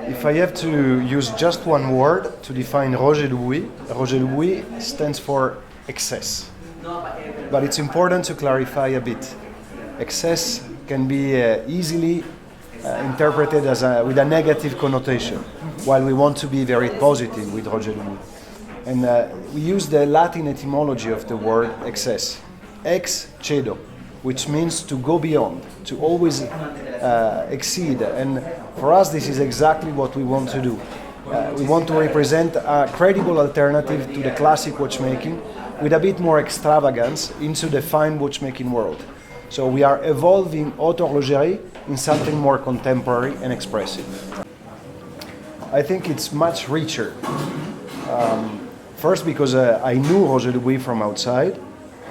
If I have to use just one word to define Roger Dubuis stands for excess. But it's important to clarify a bit. Excess can be easily interpreted as with a negative connotation, while we want to be very positive with Roger Dubuis. And we use the Latin etymology of the word excess, ex cedo, which means to go beyond, to always exceed. And for us, this is exactly what we want to do. We want to represent a credible alternative to the classic watchmaking with a bit more extravagance into the fine watchmaking world. So we are evolving horlogerie in something more contemporary and expressive. I think it's much richer. First, because I knew Roger Dubuis from outside.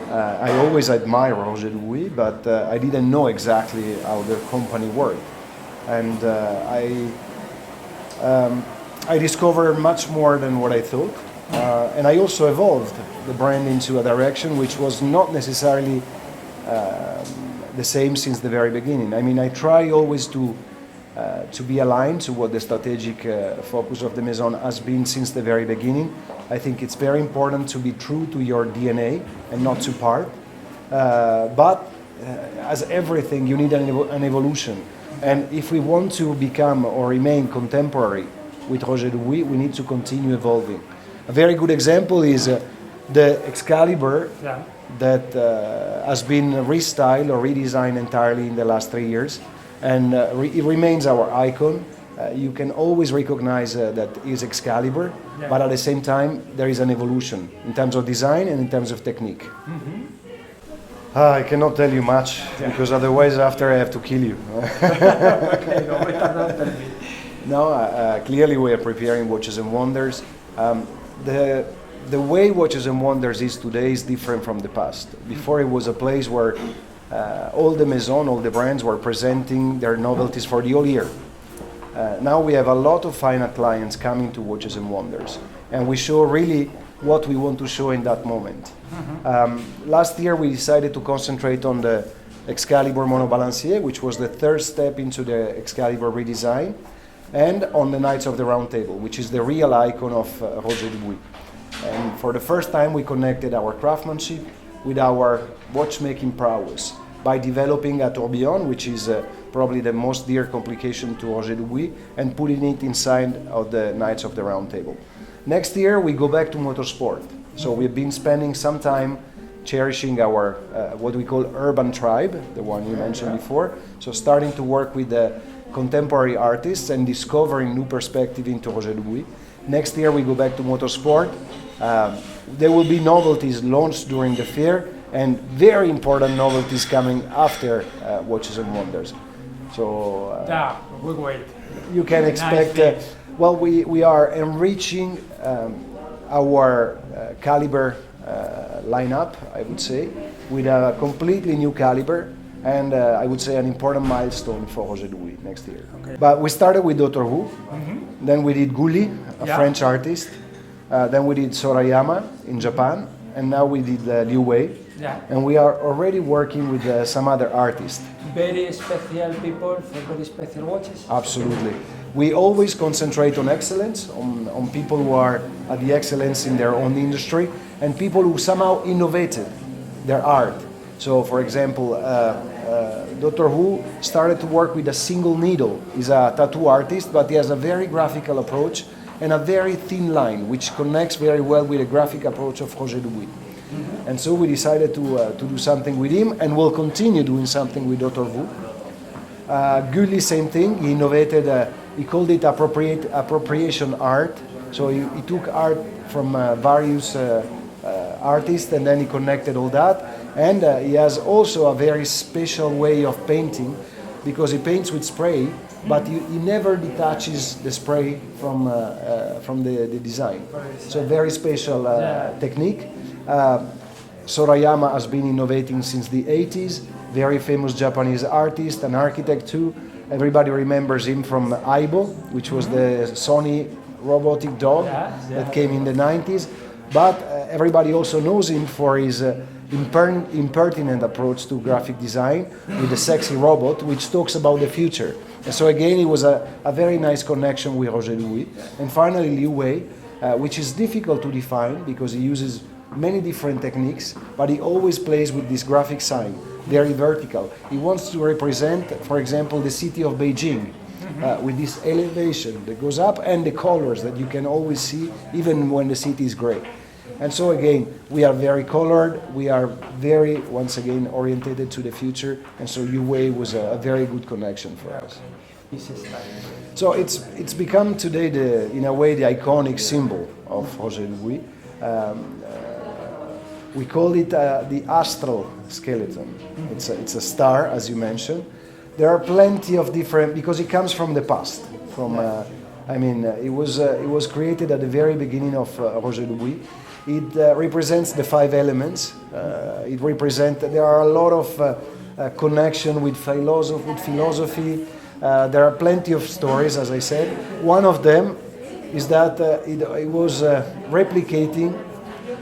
I always admire Roger Dubuis, but I didn't know exactly how the company worked. And I discovered much more than what I thought. And I also evolved the brand into a direction which was not necessarily the same since the very beginning. I mean, I try always to be aligned to what the strategic focus of the Maison has been since the very beginning. I think it's very important to be true to your DNA and not to part. But as everything, you need an evolution. And if we want to become or remain contemporary with Roger Dubuis, we need to continue evolving. A very good example is the Excalibur that has been restyled or redesigned entirely in the last 3 years. And it remains our icon. You can always recognize that is Excalibur, but at the same time there is an evolution in terms of design and in terms of technique. I cannot tell you much because otherwise after I have to kill you. Okay, no, better not tell me. No, clearly we are preparing Watches and Wonders. The way Watches and Wonders is today is different from the past. Before it was a place where all the Maison, all the brands were presenting their novelties for the whole year. Now we have a lot of final clients coming to Watches and Wonders, and we show really what we want to show in that moment. Last year we decided to concentrate on the Excalibur Monobalancier, which was the third step into the Excalibur redesign, and on the Knights of the Round Table, which is the real icon of Roger Dubuis. And for the first time we connected our craftsmanship with our watchmaking prowess by developing a tourbillon, which is probably the most dear complication to Roger Dubuis, and putting it inside of the Knights of the Round Table. Next year we go back to motorsport. So we've been spending some time cherishing our what we call urban tribe, the one you mentioned before. So starting to work with the contemporary artists and discovering new perspective into Roger Dubuis. Next year we go back to motorsport. There will be novelties launched during the fair and very important novelties coming after Watches and Wonders. So we wait. You can expect, well, we are enriching our caliber lineup, I would say, with a completely new caliber and I would say an important milestone for Roger Dubuis next year. Okay. But we started with Dr. Who, then we did Gulli, a French artist, then we did Sorayama in Japan, and now we did Liu Wei. And we are already working with some other artists. Very special people for very special watches? Absolutely. We always concentrate on excellence, on people who are at the excellence in their own industry, and people who somehow innovated their art. So, for example, Dr. Who started to work with a single needle. He's a tattoo artist, but he has a very graphical approach and a very thin line, which connects very well with the graphic approach of Roger Dubuis. And so we decided to do something with him, and we'll continue doing something with Dr. Wu. Gulli, same thing. He innovated, he called it appropriation art. So he took art from various artists, and then he connected all that. And he has also a very special way of painting, because he paints with spray, but he never detaches the spray from the design. So very special technique. Sorayama has been innovating since the 80s, very famous Japanese artist and architect too. Everybody remembers him from Aibo, which was the Sony robotic dog that came in the 90s. But everybody also knows him for his impertinent approach to graphic design with a sexy robot, which talks about the future. And so again, it was a very nice connection with Roger Dubuis. And finally, Liu Wei, which is difficult to define because he uses many different techniques, but he always plays with this graphic sign, very vertical. He wants to represent, for example, the city of Beijing with this elevation that goes up and the colors that you can always see even when the city is gray. And so again, we are very colored, we are very, once again, oriented to the future, and so Liu Wei was a very good connection for us. So it's become today, in a way, the iconic symbol of Roger Dubuis. We call it the astral skeleton. It's a star, as you mentioned. There are plenty of different, because it comes from the past. It was created at the very beginning of Roger Dubuis. It represents the 5 elements. There are a lot of connection with philosophy. There are plenty of stories, as I said. One of them is that it was replicating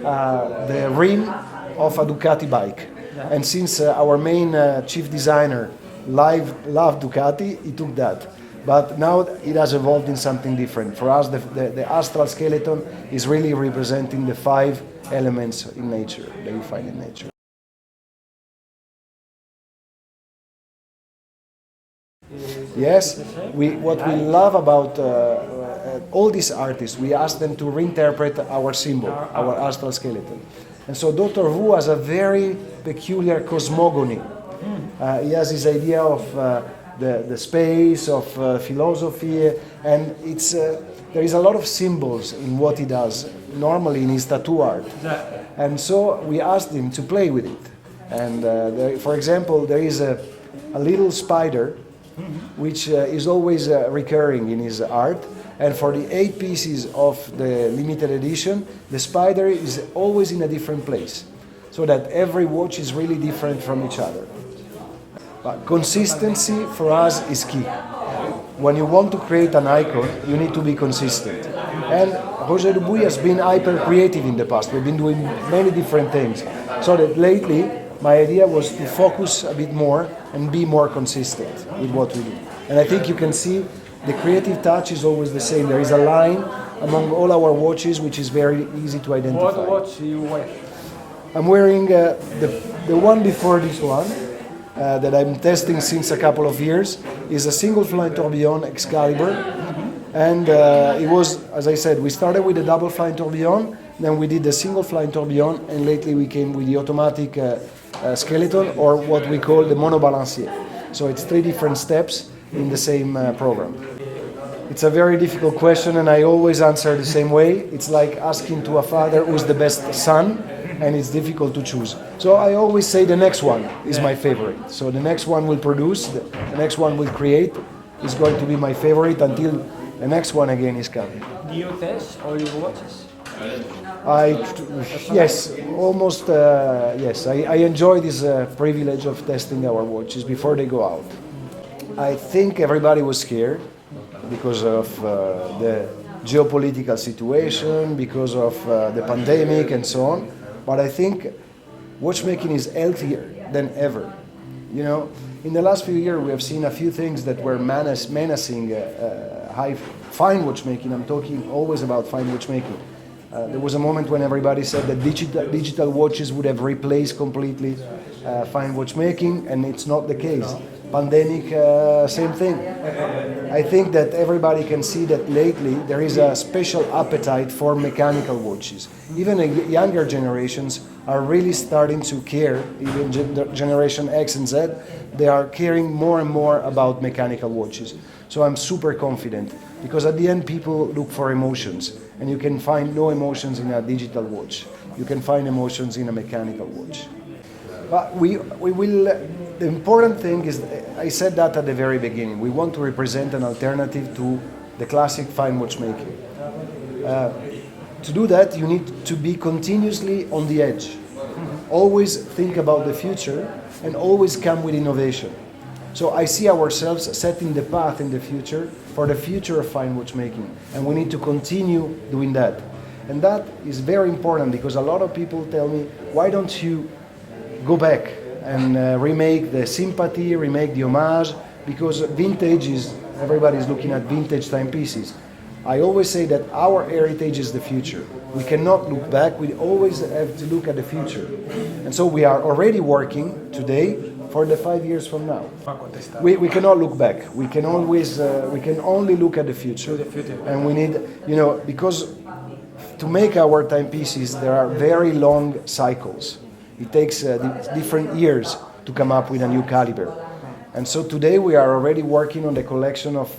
the rim of a Ducati bike. And since our main chief designer loved Ducati, he took that. But now it has evolved in something different. For us, the astral skeleton is really representing the 5 elements in nature that you find in nature. Yes, what we love about all these artists, we ask them to reinterpret our symbol, our astral skeleton. And so Dr. Wu has a very peculiar cosmogony. He has this idea of the space, of philosophy, and there is a lot of symbols in what he does, normally in his tattoo art. And so we asked him to play with it. And for example, there is a little spider which is always recurring in his art. And for the 8 pieces of the limited edition, the spider is always in a different place, so that every watch is really different from each other. But consistency for us is key. When you want to create an icon, you need to be consistent. And Roger Dubuis has been hyper creative in the past. We've been doing many different things. So that lately, my idea was to focus a bit more and be more consistent with what we do. And I think you can see the creative touch is always the same. There is a line among all our watches which is very easy to identify. What watch do you wear? I'm wearing the one before this one that I'm testing since a couple of years. Is a single flying tourbillon Excalibur. And it was, as I said, we started with a double flying tourbillon, then we did the single flying tourbillon, and lately we came with the automatic skeleton, or what we call the monobalancier. So it's 3 different steps in the same program. It's a very difficult question, and I always answer the same way. It's like asking to a father who's the best son, and it's difficult to choose. So I always say the next one is my favorite. So the next one will produce, the next one will create, is going to be my favorite until the next one again is coming. Do you test all your watches? Yes, almost, yes. I enjoy this privilege of testing our watches before they go out. I think everybody was scared because of the geopolitical situation, because of the pandemic and so on. But I think watchmaking is healthier than ever. You know, in the last few years we have seen a few things that were menacing fine watchmaking. I'm talking always about fine watchmaking. There was a moment when everybody said that digital watches would have replaced completely fine watchmaking, and it's not the case. Pandemic, same thing. I think that everybody can see that lately there is a special appetite for mechanical watches. Even younger generations are really starting to care, even generation X and Z, they are caring more and more about mechanical watches. So I'm super confident, because at the end people look for emotions, and you can find no emotions in a digital watch. You can find emotions in a mechanical watch. But we will, the important thing is, I said that at the very beginning, we want to represent an alternative to the classic fine watchmaking. To do that, you need to be continuously on the edge. Always think about the future and always come with innovation. So I see ourselves setting the path in the future for the future of fine watchmaking, and we need to continue doing that. And that is very important, because a lot of people tell me, why don't you go back and remake the sympathy, remake the homage, because vintage is, everybody's looking at vintage timepieces. I always say that our heritage is the future. We cannot look back, we always have to look at the future. And so we are already working today for the 5 years from now. We cannot look back. We can always, we can only look at the future. And we need, because to make our timepieces, there are very long cycles. It takes different years to come up with a new caliber. And so today we are already working on the collection of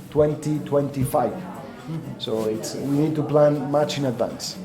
2025. So we need to plan much in advance.